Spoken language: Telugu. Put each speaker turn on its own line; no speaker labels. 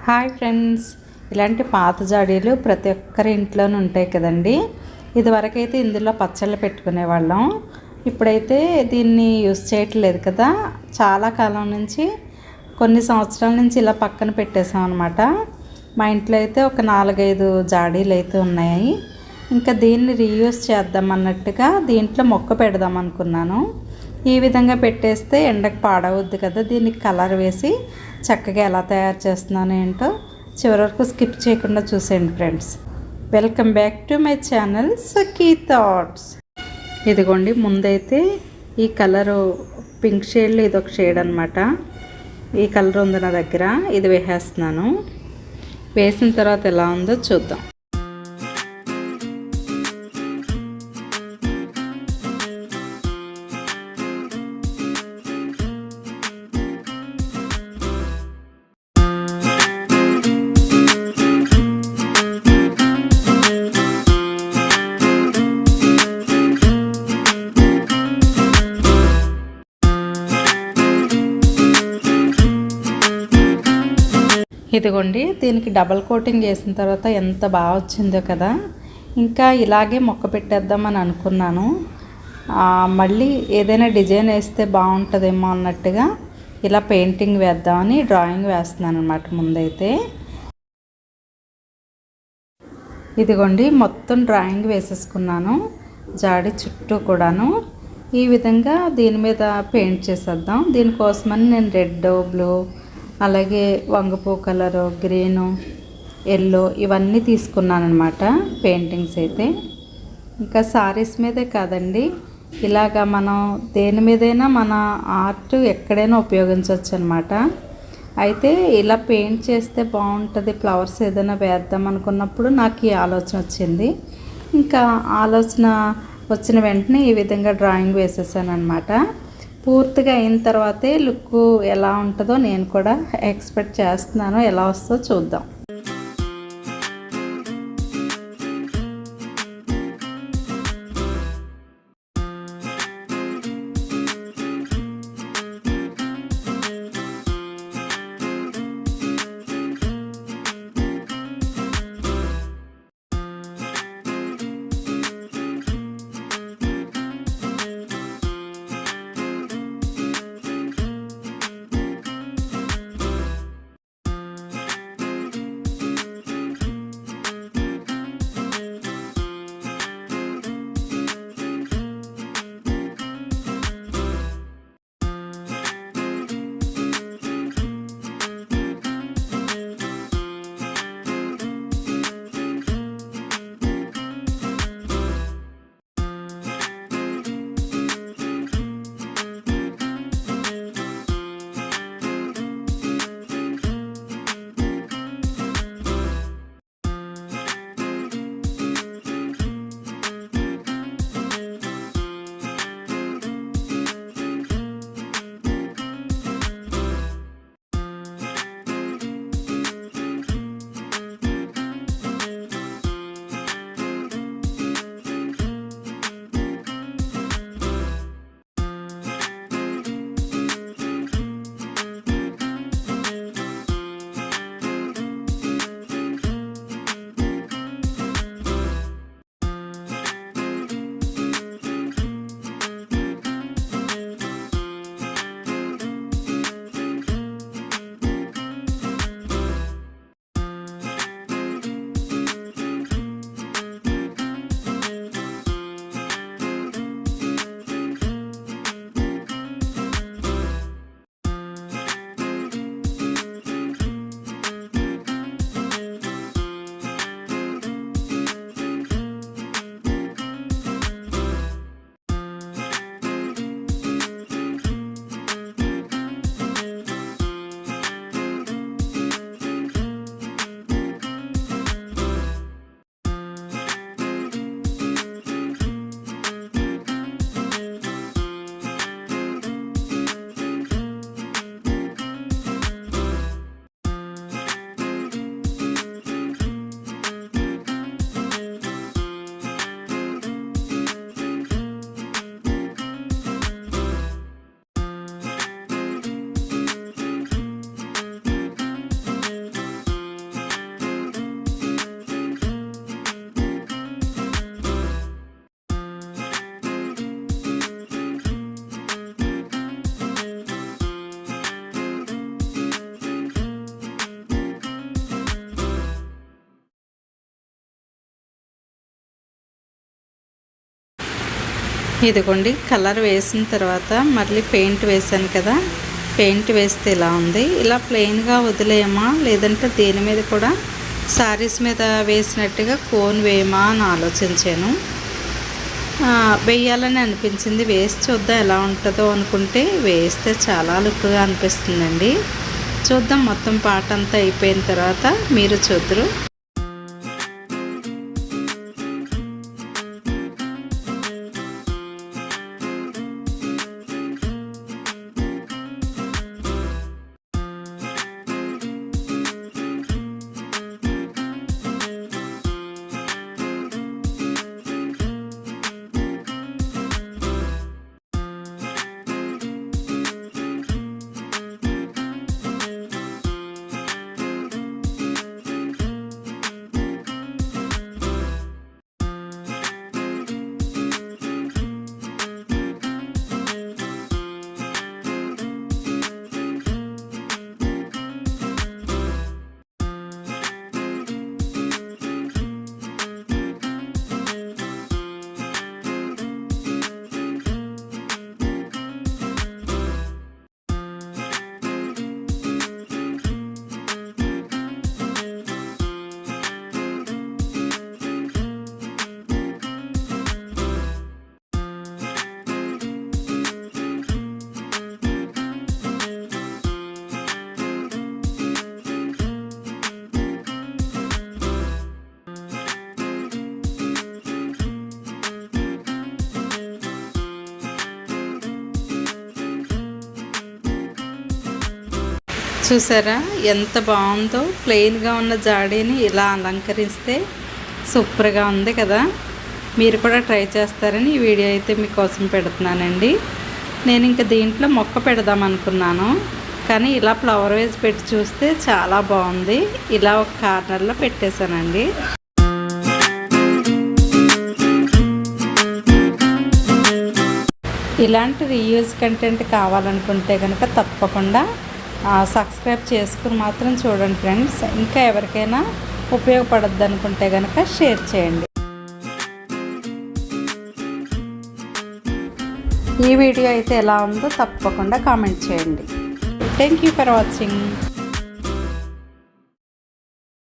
హాయ్ ఫ్రెండ్స్, ఇలాంటి పాత జాడీలు ప్రతి ఒక్కరి ఇంట్లోనూ ఉంటాయి కదండి. ఇదివరకైతే ఇందులో పచ్చళ్ళు పెట్టుకునేవాళ్ళం. ఇప్పుడైతే దీన్ని యూస్ చేయట్లేదు కదా. చాలా కాలం నుంచి, కొన్ని సంవత్సరాల నుంచి ఇలా పక్కన పెట్టేసాం అనమాట. మా ఇంట్లో అయితే ఒక 4-5 జాడీలు అయితే ఉన్నాయి. ఇంకా దీన్ని రీయూస్ చేద్దాం అన్నట్టుగా దీంట్లో మొక్క పెడదాం అనుకున్నాను. ఈ విధంగా పెట్టేస్తే ఎండకు పాడవద్దు కదా. దీనికి కలర్ వేసి చక్కగా ఎలా తయారు చేస్తున్నాను ఏంటో చివరి వరకు స్కిప్ చేయకుండా చూసేయండి friends. Welcome back to my channel Sakhi thoughts. ఇదిగోండి, ముందైతే ఈ కలరు పింక్ షేడ్లో ఇదొక షేడ్ అనమాట. ఈ కలర్ ఉంది నా దగ్గర, ఇది వేసేస్తున్నాను. వేసిన తర్వాత ఎలా ఉందో చూద్దాం. ఇదిగోండి, దీనికి డబల్ కోటింగ్ వేసిన తర్వాత ఎంత బాగా వచ్చిందో కదా. ఇంకా ఇలాగే మొక్క పెట్టేద్దామని అనుకున్నాను. మళ్ళీ ఏదైనా డిజైన్ వేస్తే బాగుంటుందేమో అన్నట్టుగా ఇలా పెయింటింగ్ వేద్దామని డ్రాయింగ్ వేస్తున్నాను అనమాట. ముందైతే ఇదిగోండి, మొత్తం డ్రాయింగ్ వేసేసుకున్నాను జాడి చుట్టూ కూడాను. ఈ విధంగా దీని మీద పెయింట్ చేసేద్దాం. దీనికోసమని నేను రెడ్, బ్లూ, అలాగే వంగపూ కలరు, గ్రీను, ఎల్లో ఇవన్నీ తీసుకున్నాను అనమాట పెయింటింగ్స్ అయితే. ఇంకా సారీస్ మీదే కాదండి, ఇలాగా మనం దేని మీదైనా మన ఆర్ట్ ఎక్కడైనా ఉపయోగించవచ్చు అనమాట. అయితే ఇలా పెయింట్ చేస్తే బాగుంటుంది, ఫ్లవర్స్ ఏదైనా వేద్దాం అనుకున్నప్పుడు నాకు ఈ ఆలోచన వచ్చింది. ఇంకా ఆలోచన వచ్చిన వెంటనే ఈ విధంగా డ్రాయింగ్ వేసేసాను అనమాట. పూర్తిగా అయిన తర్వాతే లుక్ ఎలా ఉంటుందో నేను కూడా ఎక్స్పెక్ట్ చేస్తున్నాను. ఎలా వస్తుందో చూద్దాం. ఇదిగోండి కలర్ వేసిన తర్వాత మళ్ళీ పెయింట్ వేసాను కదా, పెయింట్ వేస్తే ఇలా ఉంది. ఇలా ప్లెయిన్గా వదిలేయమా లేదంటే దేని మీద కూడా శారీస్ మీద వేసినట్టుగా కోన్ వేయమా అని ఆలోచించాను. వేయాలని అనిపించింది. వేసి చూద్దాం ఎలా ఉంటుందో అనుకుంటే వేస్తే చాలా లుక్గా అనిపిస్తుందండి. చూద్దాం మొత్తం పాట అంతా అయిపోయిన తర్వాత మీరు చూద్దరు. చూసారా ఎంత బాగుందో. ప్లెయిన్గా ఉన్న జాడీని ఇలా అలంకరిస్తే సూపర్గా ఉంది కదా. మీరు కూడా ట్రై చేస్తారని ఈ వీడియో అయితే మీకోసం పెడుతున్నానండి. నేను ఇంకా దీంట్లో మొక్క పెడదాం అనుకున్నాను, కానీ ఇలా ఫ్లవర్ వేస్ పెట్టి చూస్తే చాలా బాగుంది. ఇలా ఒక కార్నర్లో పెట్టేశానండి. ఇలాంటి రీయూజ్ కంటెంట్ కావాలనుకుంటే కనుక తప్పకుండా సబ్స్క్రైబ్ చేసుకుని మాత్రం చూడండి ఫ్రెండ్స్. ఇంకా ఎవరికైనా ఉపయోగపడద్దు అనుకుంటే కనుక షేర్ చేయండి. ఈ వీడియో అయితే ఎలా ఉందో తప్పకుండా కామెంట్ చేయండి. Thank you for watching.